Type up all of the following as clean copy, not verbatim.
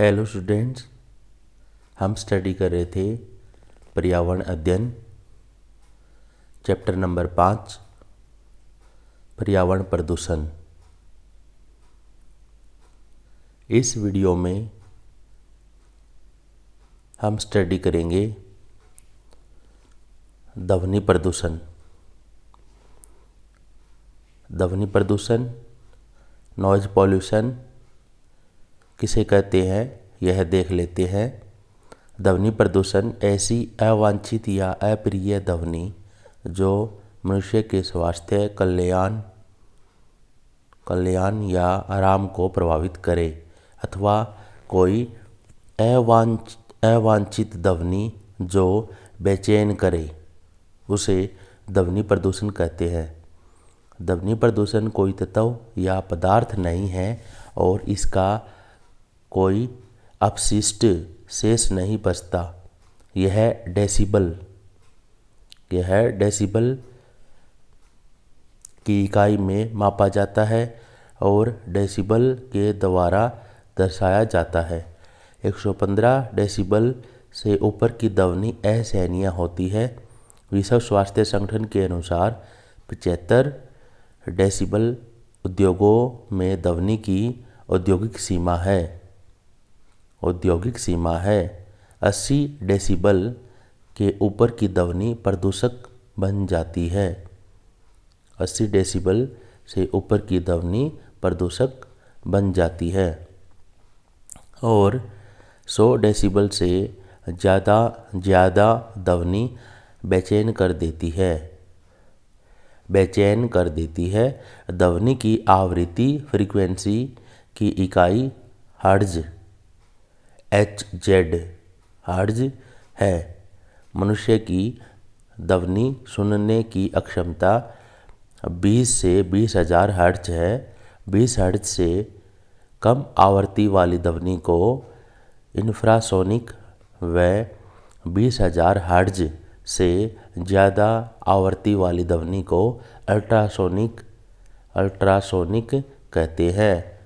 Hello students, हम study कर रहे थे पर्यावरण अध्ययन चैप्टर नंबर 5 पर्यावरण प्रदूषण। इस वीडियो में हम स्टडी करेंगे ध्वनि प्रदूषण। ध्वनि प्रदूषण, नॉइज पॉल्यूशन किसे कहते हैं यह देख लेते हैं। ध्वनि प्रदूषण ऐसी अवांछित या अप्रिय ध्वनि जो मनुष्य के स्वास्थ्य, कल्याण या आराम को प्रभावित करे अथवा कोई अवांछित ध्वनि जो बेचैन करे उसे ध्वनि प्रदूषण कहते हैं। ध्वनि प्रदूषण कोई तत्व या पदार्थ नहीं है और इसका कोई अपशिष्ट शेष नहीं बचता। यह डेसिबल की इकाई में मापा जाता है और डेसिबल के द्वारा दर्शाया जाता है। 115 डेसिबल से ऊपर की ध्वनि असहनीय होती है। विश्व स्वास्थ्य संगठन के अनुसार 75 डेसिबल उद्योगों में ध्वनि की औद्योगिक सीमा है। 80 डेसिबल के ऊपर की ध्वनि प्रदूषक बन जाती है। 80 डेसिबल से ऊपर की ध्वनि प्रदूषक बन जाती है और 100 डेसिबल से ज़्यादा ध्वनि बेचैन कर देती है। ध्वनि की आवृत्ति फ्रीक्वेंसी की इकाई हर्ट्ज हर्ट्ज है। मनुष्य की ध्वनि सुनने की अक्षमता 20 से 20,000 हर्ट्ज है। 20 हर्ट्ज से कम आवृत्ति वाली ध्वनि को इंफ्रासोनिक व 20,000 हर्ट्ज से ज़्यादा आवृत्ति वाली ध्वनि को अल्ट्रासोनिक कहते हैं।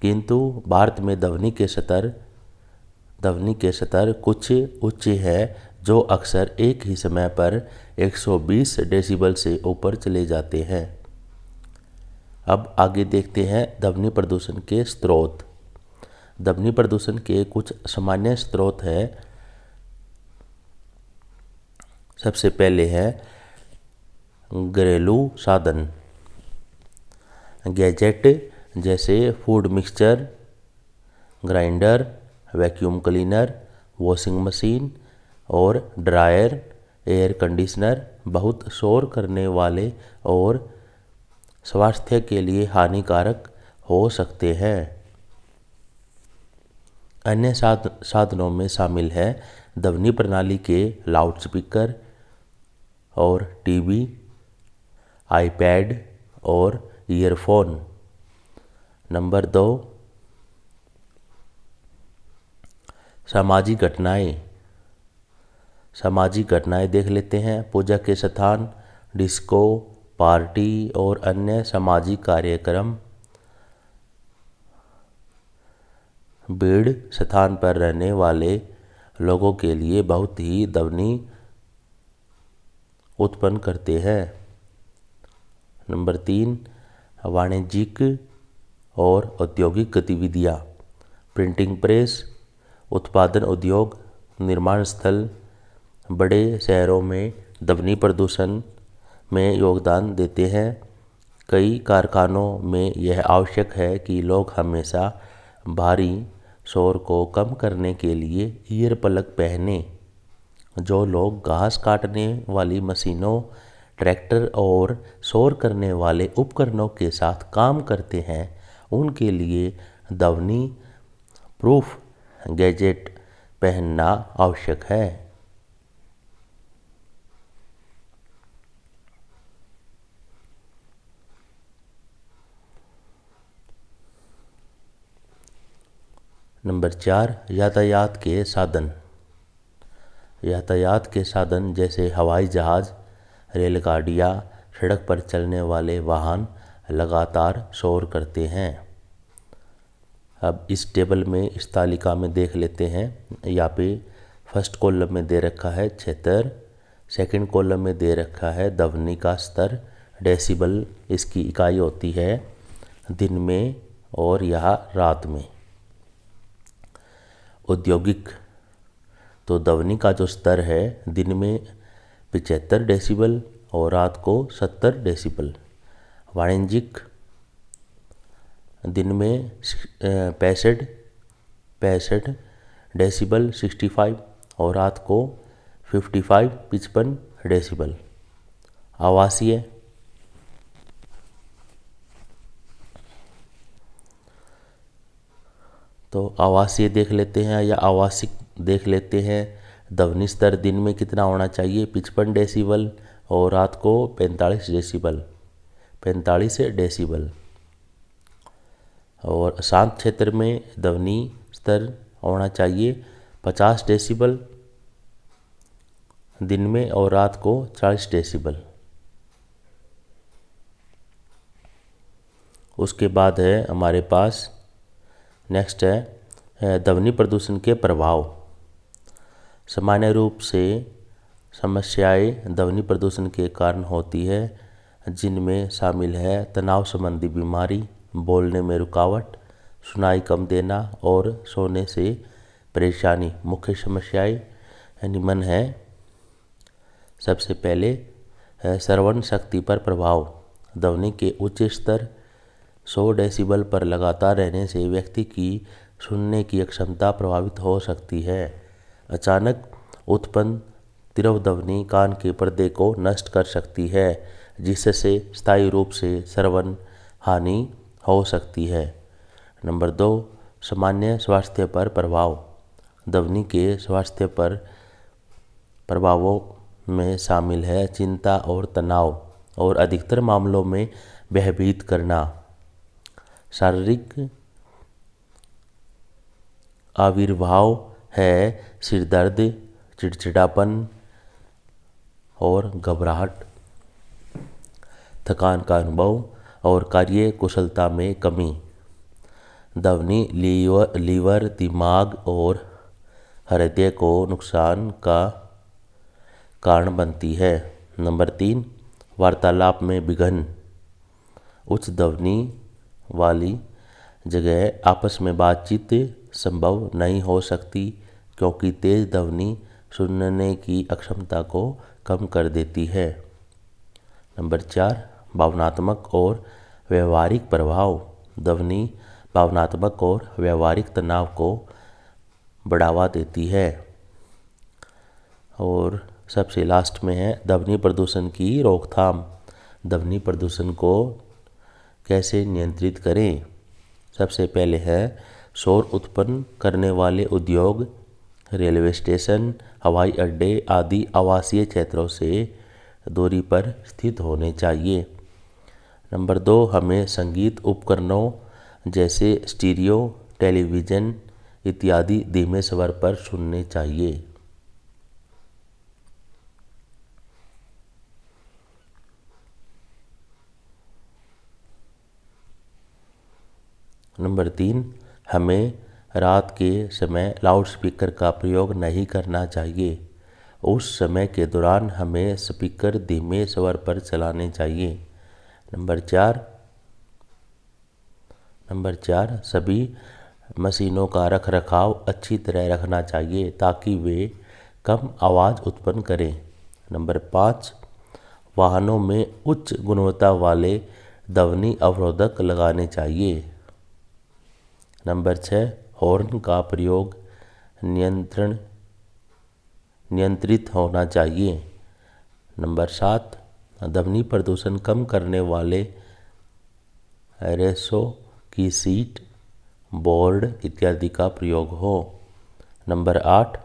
किंतु भारत में ध्वनि के स्तर कुछ उच्च है जो अक्सर एक ही समय पर 120 डेसिबल से ऊपर चले जाते हैं। अब आगे देखते हैं ध्वनि प्रदूषण के स्रोत। ध्वनि प्रदूषण के कुछ सामान्य स्रोत हैं। सबसे पहले है घरेलू साधन, गैजेट जैसे food mixture, grinder, vacuum cleaner, washing machine और ड्रायर, एयर कंडीशनर बहुत शोर करने वाले और स्वास्थ्य के लिए हानिकारक हो सकते हैं। अन्य साधनों में शामिल है ध्वनि प्रणाली के लाउडस्पीकर और टीवी, आईपैड और ईयरफोन। नंबर 2, सामाजिक घटनाएं देख लेते हैं। पूजा के स्थान, डिस्को, पार्टी और अन्य सामाजिक कार्यक्रम। भीड़ स्थान पर रहने वाले लोगों के लिए बहुत ही ध्वनि उत्पन्न करते हैं। नंबर 3, वाणिज्यिक और औद्योगिक गतिविधियां, प्रिंटिंग प्रेस, उत्पादन उद्योग, निर्माण स्थल बड़े शहरों में ध्वनि प्रदूषण में योगदान देते हैं। कई कारखानों में यह आवश्यक है कि लोग हमेशा भारी शोर को कम करने के लिए ईयर प्लग पहने। जो लोग घास काटने वाली मशीनों, ट्रैक्टर और शोर करने वाले उपकरणों के साथ काम करते हैं उनके लिए ध्वनि प्रूफ गैजेट पहनना आवश्यक है। नंबर 4, यातायात के साधन जैसे हवाई जहाज, रेलगाड़ियाँ, सड़क पर चलने वाले वाहन लगातार शोर करते हैं। अब इस टेबल में, इस तालिका में देख लेते हैं। यहाँ पे फर्स्ट कॉलम में दे रखा है क्षेत्र, सेकंड कॉलम में दे रखा है ध्वनि का स्तर। डेसिबल इसकी इकाई होती है दिन में और यह रात में। औद्योगिक, तो ध्वनि का जो स्तर है दिन में 75 डेसिबल और रात को 70 डेसिबल। वाणिज्यिक, दिन में 65 डेसिबल 65 और रात को 55 डेसिबल। आवासीय, तो आवासीय देख लेते हैं या आवासिक देख लेते हैं। ध्वनि स्तर दिन में कितना होना चाहिए? 55 डेसिबल और रात को 45 डेसिबल, 45 डेसिबल। और शांत क्षेत्र में ध्वनि स्तर होना चाहिए 50 डेसिबल दिन में और रात को 40 डेसिबल। उसके बाद है हमारे पास नेक्स्ट है ध्वनि प्रदूषण के प्रभाव। सामान्य रूप से समस्याएं ध्वनि प्रदूषण के कारण होती है, जिनमें शामिल है तनाव संबंधी बीमारी, बोलने में रुकावट, सुनाई कम देना और सोने से परेशानी। मुख्य समस्याएं निम्न है। सबसे पहले श्रवण शक्ति पर प्रभाव। ध्वनि के उच्च स्तर 100 डेसिबल पर लगातार रहने से व्यक्ति की सुनने की क्षमता प्रभावित हो सकती है। अचानक उत्पन्न तीव्र ध्वनि कान के पर्दे को नष्ट कर सकती है, जिससे स्थायी रूप से श्रवण हानि हो सकती है। नंबर 2, सामान्य स्वास्थ्य पर प्रभाव। ध्वनि के स्वास्थ्य पर प्रभावों में शामिल है चिंता और तनाव और अधिकतर मामलों में भयभीत करना। शारीरिक आविर्भाव है सिर दर्द, चिड़चिड़ापन और घबराहट, थकान का अनुभव और कार्य कुशलता में कमी। ध्वनि लीवर, दिमाग और हृदय को नुकसान का कारण बनती है। नंबर 3, वार्तालाप में विघ्न। उच्च ध्वनि वाली जगह आपस में बातचीत संभव नहीं हो सकती, क्योंकि तेज ध्वनि सुनने की अक्षमता को कम कर देती है। नंबर 4, भावनात्मक और व्यवहारिक प्रभाव। ध्वनि भावनात्मक और व्यवहारिक तनाव को बढ़ावा देती है। और सबसे लास्ट में है ध्वनि प्रदूषण की रोकथाम। ध्वनि प्रदूषण को कैसे नियंत्रित करें? सबसे पहले है शोर उत्पन्न करने वाले उद्योग, रेलवे स्टेशन, हवाई अड्डे आदि आवासीय क्षेत्रों से दूरी पर स्थित होने चाहिए। नंबर 2, हमें संगीत उपकरणों जैसे स्टीरियो, टेलीविज़न इत्यादि धीमे स्वर पर सुनने चाहिए। नंबर 3, हमें रात के समय लाउडस्पीकर का प्रयोग नहीं करना चाहिए। उस समय के दौरान हमें स्पीकर धीमे स्वर पर चलाने चाहिए। नंबर 4, सभी मशीनों का रखरखाव अच्छी तरह रखना चाहिए ताकि वे कम आवाज़ उत्पन्न करें। नंबर 5, वाहनों में उच्च गुणवत्ता वाले ध्वनि अवरोधक लगाने चाहिए। नंबर 6, हॉर्न का प्रयोग नियंत्रित होना चाहिए। नंबर 7, ध्वनि प्रदूषण कम करने वाले एरेसो की सीट, बोर्ड इत्यादि का प्रयोग हो। नंबर 8,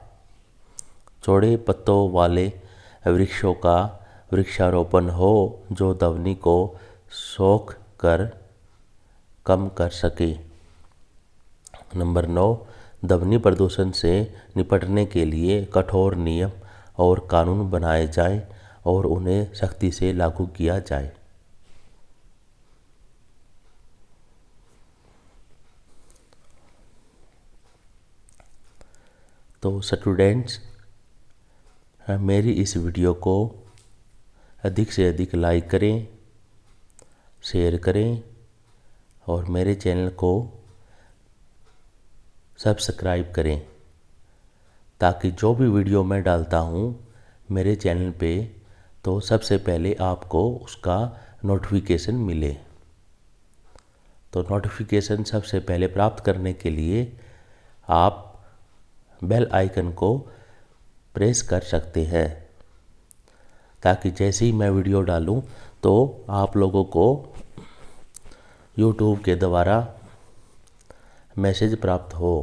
चौड़े पत्तों वाले वृक्षों का वृक्षारोपण हो जो ध्वनि को सोख कर कम कर सके। नंबर 9, ध्वनि प्रदूषण से निपटने के लिए कठोर नियम और कानून बनाए जाएं और उन्हें सख्ती से लागू किया जाए। तो स्टूडेंट्स, मेरी इस वीडियो को अधिक से अधिक लाइक करें, शेयर करें और मेरे चैनल को सब्सक्राइब करें, ताकि जो भी वीडियो मैं डालता हूँ मेरे चैनल पे तो सबसे पहले आपको उसका नोटिफिकेशन मिले। तो नोटिफिकेशन सबसे पहले प्राप्त करने के लिए आप बेल आइकन को प्रेस कर सकते हैं, ताकि जैसे ही मैं वीडियो डालूं तो आप लोगों को YouTube के द्वारा मैसेज प्राप्त हो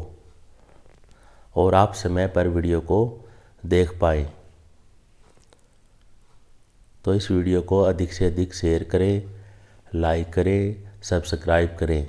और आप समय पर वीडियो को देख पाए। तो इस वीडियो को अधिक से अधिक शेयर करें, लाइक करें, सब्सक्राइब करें।